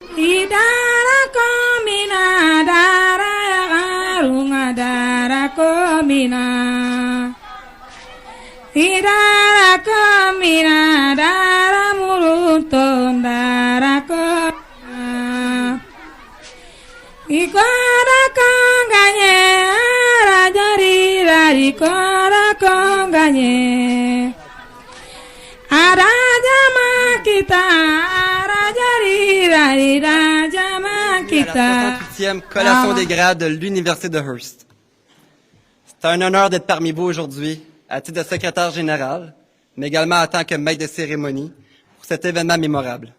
Idara komina dara ya garunga dara komina. Idara komina dara muruton dara komina. Ikora konganye rajari rari kora konganye. Arajama kita rajari rari rajama kita. À la 68e collation des grades de l'Université de Hearst. C'est un honneur d'être parmi vous aujourd'hui, à titre de secrétaire général, mais également en tant que maître de cérémonie pour cet événement mémorable.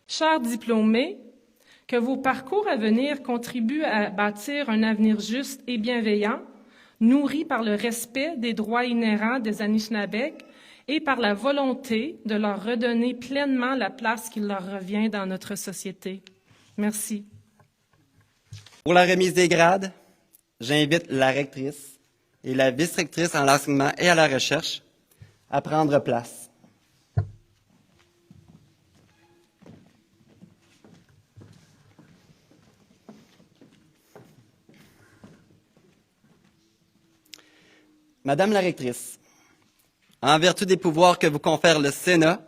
Chers diplômés, que vos parcours à venir contribuent à bâtir un avenir juste et bienveillant, nourri par le respect des droits inhérents des Anishinaabeg et par la volonté de leur redonner pleinement la place qui leur revient dans notre société. Merci. Pour la remise des grades, j'invite la rectrice et la vice-rectrice en l'enseignement et à la recherche à prendre place. Madame la rectrice, en vertu des pouvoirs que vous confère le Sénat,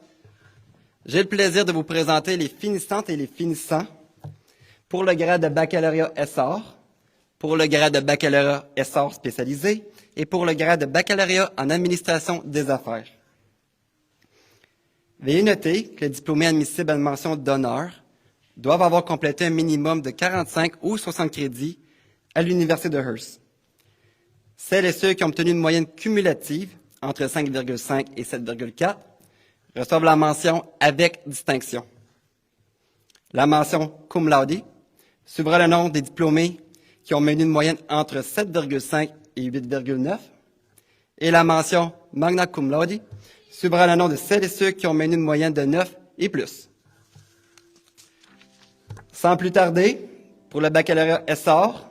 j'ai le plaisir de vous présenter les finissantes et les finissants pour le grade de baccalauréat SR, pour le grade de baccalauréat SR spécialisé et pour le grade de baccalauréat en administration des affaires. Veuillez noter que les diplômés admissibles à une mention d'honneur doivent avoir complété un minimum de 45 ou 60 crédits à l'Université de Hearst. Celles et ceux qui ont obtenu une moyenne cumulative entre 5,5 et 7,4 reçoivent la mention avec distinction. La mention cum laude suivra le nom des diplômés qui ont mené une moyenne entre 7,5 et 8,9 et la mention magna cum laude suivra le nom de celles et ceux qui ont mené une moyenne de 9 et plus. Sans plus tarder, pour le baccalauréat SR,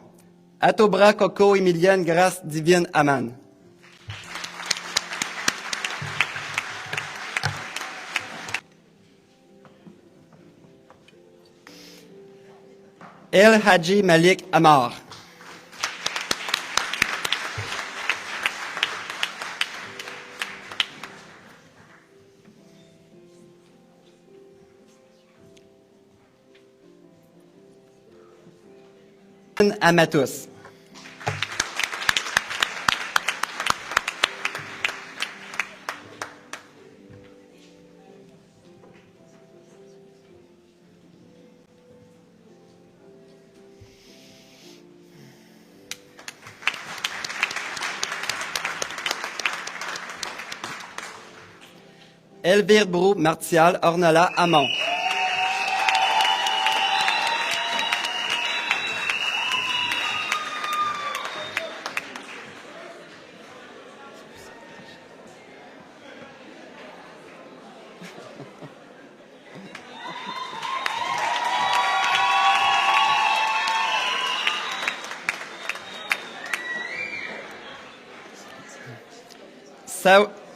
Atobra Coco Emilienne Grâce Divine Aman. El Hadji Malik Amar. Amatus. Elvire Brou Martial Ornella Amon.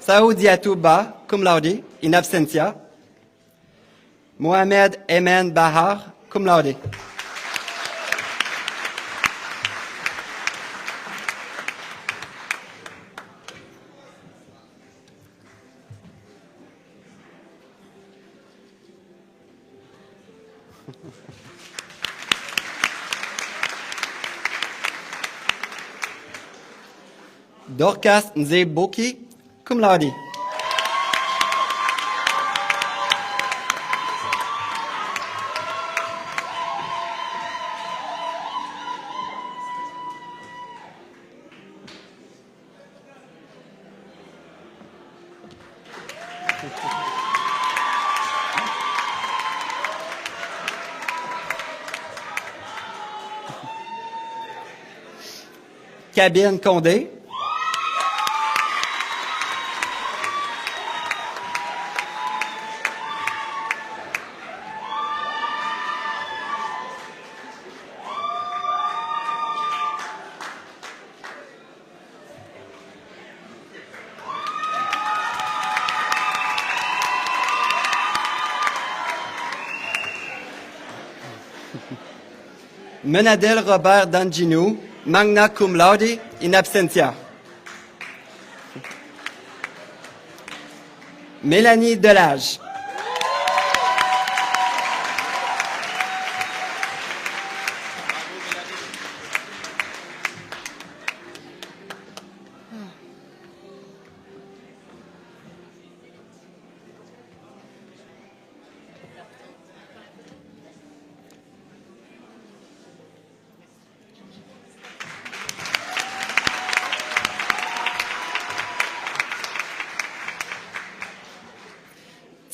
Saoudiatou Ba, cum laude, in absentia. Mohamed Emen Bahar, cum laude. Dorcas Nzeboki, cum laude. Cabine Condé. Menadel Robert D'Angino, magna cum laude, in absentia. Mélanie Delage.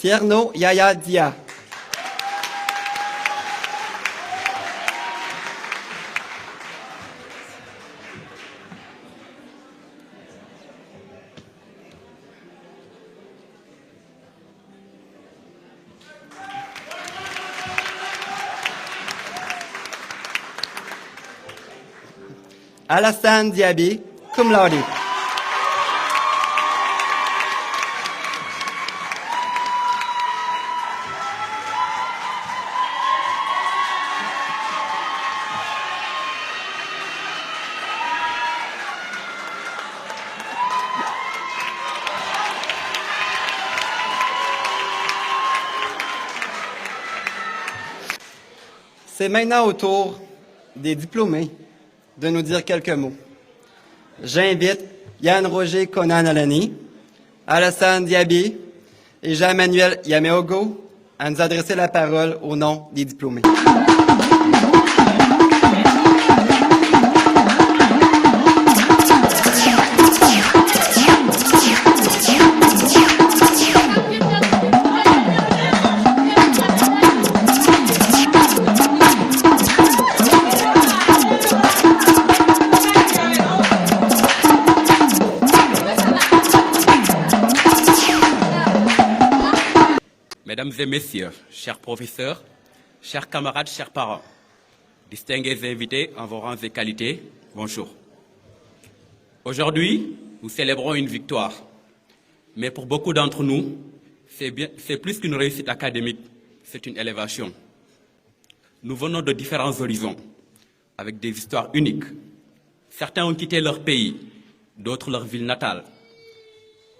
Tierno Yaya Dia. Alassane Diaby, cum laude. C'est maintenant au tour des diplômés de nous dire quelques mots. J'invite Yann-Roger Conan-Alani, Alassane Diaby et Jean-Emmanuel Yameogo à nous adresser la parole au nom des diplômés. Mesdames et messieurs, chers professeurs, chers camarades, chers parents, distingués invités en vos rangs et qualités, bonjour. Aujourd'hui, nous célébrons une victoire. Mais pour beaucoup d'entre nous, c'est plus qu'une réussite académique, c'est une élévation. Nous venons de différents horizons, avec des histoires uniques. Certains ont quitté leur pays, d'autres leur ville natale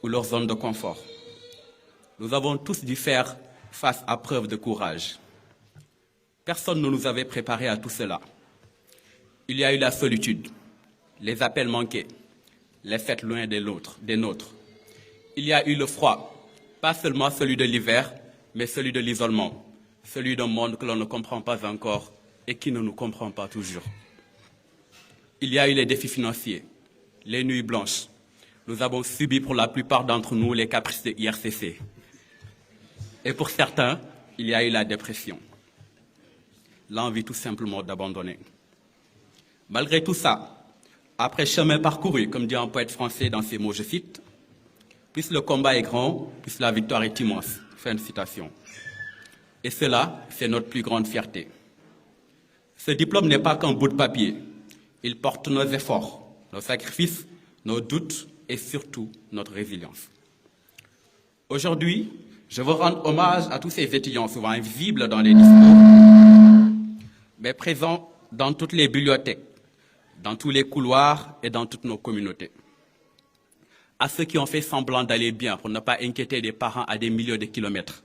ou leur zone de confort. Nous avons tous dû faire face à preuve de courage. Personne ne nous avait préparés à tout cela. Il y a eu la solitude, les appels manqués, les fêtes loin des nôtres. Il y a eu le froid, pas seulement celui de l'hiver, mais celui de l'isolement, celui d'un monde que l'on ne comprend pas encore et qui ne nous comprend pas toujours. Il y a eu les défis financiers, les nuits blanches. Nous avons subi pour la plupart d'entre nous les caprices de IRCC. Et pour certains, il y a eu la dépression, l'envie tout simplement d'abandonner. Malgré tout ça, après chemin parcouru, comme dit un poète français dans ses mots, je cite, « Plus le combat est grand, plus la victoire est immense ». Fin de citation. Et cela, c'est notre plus grande fierté. Ce diplôme n'est pas qu'un bout de papier. Il porte nos efforts, nos sacrifices, nos doutes et surtout notre résilience. Aujourd'hui, je veux rendre hommage à tous ces étudiants souvent invisibles dans les discours, mais présents dans toutes les bibliothèques, dans tous les couloirs et dans toutes nos communautés. À ceux qui ont fait semblant d'aller bien pour ne pas inquiéter des parents à des milliers de kilomètres.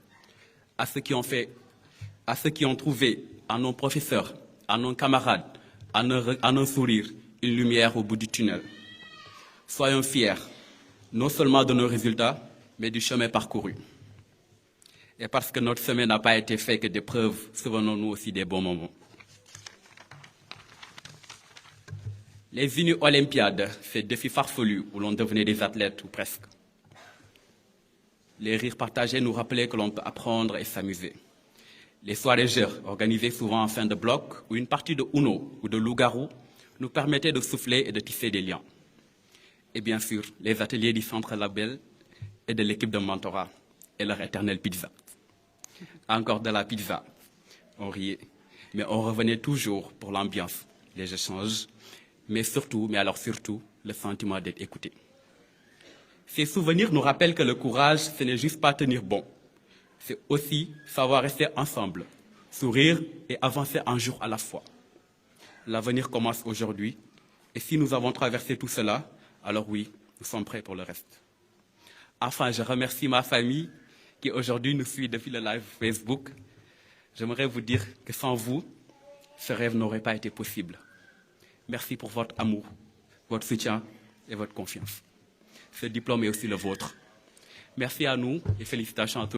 À ceux qui ont trouvé en nos professeurs, en nos camarades, en nos sourires, une lumière au bout du tunnel. Soyons fiers, non seulement de nos résultats, mais du chemin parcouru. Et parce que notre chemin n'a pas été fait que d'épreuves, souvenons-nous aussi des bons moments. Les Uni-Olympiades, ces défis farfelus où l'on devenait des athlètes ou presque. Les rires partagés nous rappelaient que l'on peut apprendre et s'amuser. Les soirées jeux, organisées souvent en fin de bloc, où une partie de Uno ou de loup-garou nous permettait de souffler et de tisser des liens. Et bien sûr, les ateliers du Centre Label et de l'équipe de mentorat et leur éternelle pizza. Encore de la pizza, on riait, mais on revenait toujours pour l'ambiance, les échanges, mais surtout, le sentiment d'être écouté. Ces souvenirs nous rappellent que le courage, ce n'est juste pas tenir bon, c'est aussi savoir rester ensemble, sourire et avancer un jour à la fois. L'avenir commence aujourd'hui, et si nous avons traversé tout cela, alors oui, nous sommes prêts pour le reste. Enfin, je remercie ma famille qui aujourd'hui nous suit depuis le live Facebook. J'aimerais vous dire que sans vous, ce rêve n'aurait pas été possible. Merci pour votre amour, votre soutien et votre confiance. Ce diplôme est aussi le vôtre. Merci à nous et félicitations à tous.